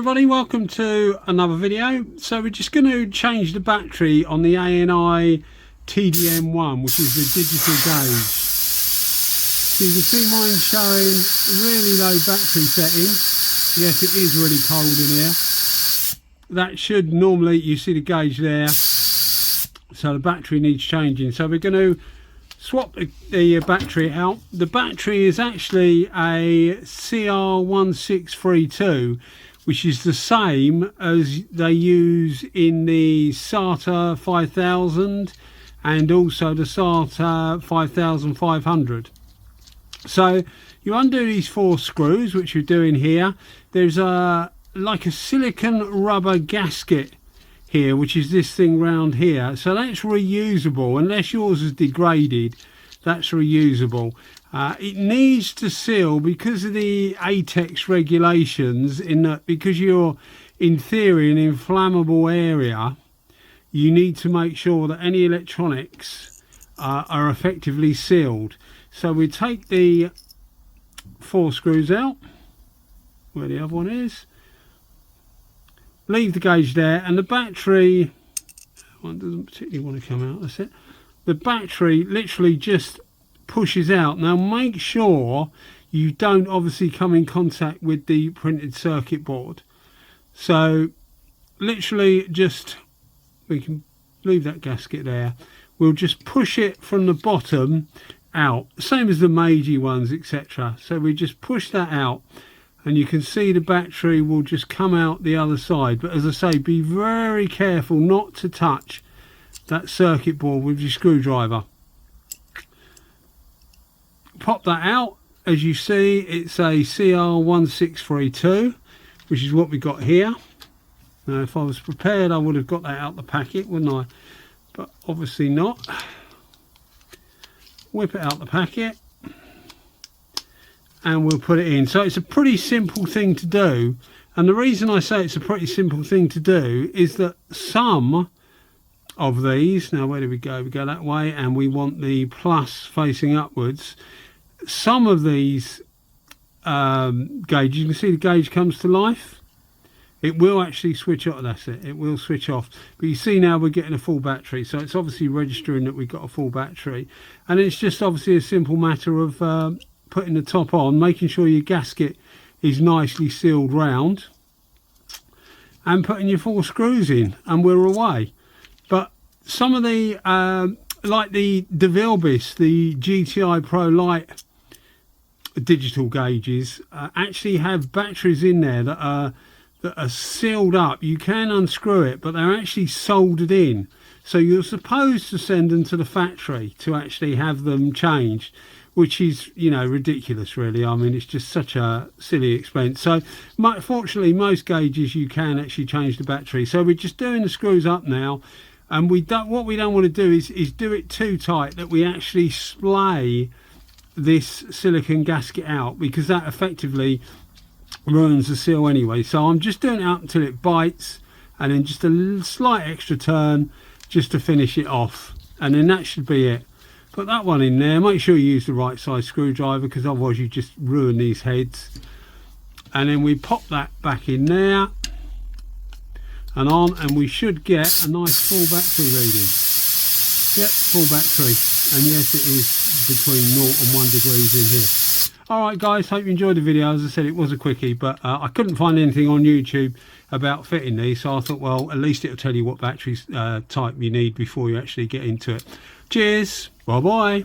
everybody, welcome to another video. So we're just going to change the battery on the ANI TMD1, which is the digital gauge. So you can see mine showing really low battery setting. Yes, it is really cold in here. That should normally, you see the gauge there, so the battery needs changing. So we're going to swap the battery out. The battery is actually a R160, which is the same as they use in the SATA 5000 and also the SATA 5500. So you undo these 4 screws, which you're doing here. There's like a silicon rubber gasket here, which is this thing round here, so that's reusable unless yours is degraded. That's reusable. It needs to seal because of the ATEX regulations, in that because you're in theory an inflammable area, you need to make sure that any electronics are effectively sealed. So we take the 4 screws out where the other one is, leave the gauge there, and the battery, one doesn't particularly want to come out, that's it. The battery literally just pushes out. Now make sure you don't obviously come in contact with the printed circuit board. So literally just, we can leave that gasket there, we'll just push it from the bottom out, same as the Meiji ones, etc. So we just push that out, and you can see the battery will just come out the other side. But as I say, be very careful not to touch that circuit board with your screwdriver. Pop that out. As you see, it's a CR1632, which is what we got here. Now if I was prepared, I would have got that out the packet, wouldn't I? But obviously not. Whip it out the packet and we'll put it in. So it's a pretty simple thing to do, and the reason I say it's a pretty simple thing to do is that some of these, now where do we go that way, and we want the plus facing upwards. Some of these gauges, you can see the gauge comes to life. It will actually switch off. That's it, it will switch off. But you see now we're getting a full battery, so it's obviously registering that we've got a full battery. And it's just obviously a simple matter of putting the top on, making sure your gasket is nicely sealed round, and putting your 4 screws in, and we're away. But some of the like the DeVilbiss, the GTI Pro Lite digital gauges actually have batteries in there that are sealed up. You can unscrew it, but they're actually soldered in, so you're supposed to send them to the factory to actually have them changed, which is, you know, ridiculous really. I mean, it's just such a silly expense. So fortunately most gauges you can actually change the battery. So we're just doing the screws up now, and what we don't want to do is do it too tight that we actually splay this silicon gasket out, because that effectively ruins the seal anyway. So I'm just doing it up until it bites, and then just a slight extra turn just to finish it off, and then that should be it. Put that one in there. Make sure you use the right size screwdriver, because otherwise you just ruin these heads. And then we pop that back in there and on, and we should get a nice full battery reading. Yep, full battery, and yes, it is between 0 and 1 degrees in here. Alright guys, hope you enjoyed the video. As I said, it was a quickie, but I couldn't find anything on YouTube about fitting these, so I thought, well, at least it'll tell you what battery type you need before you actually get into it. Cheers, bye bye.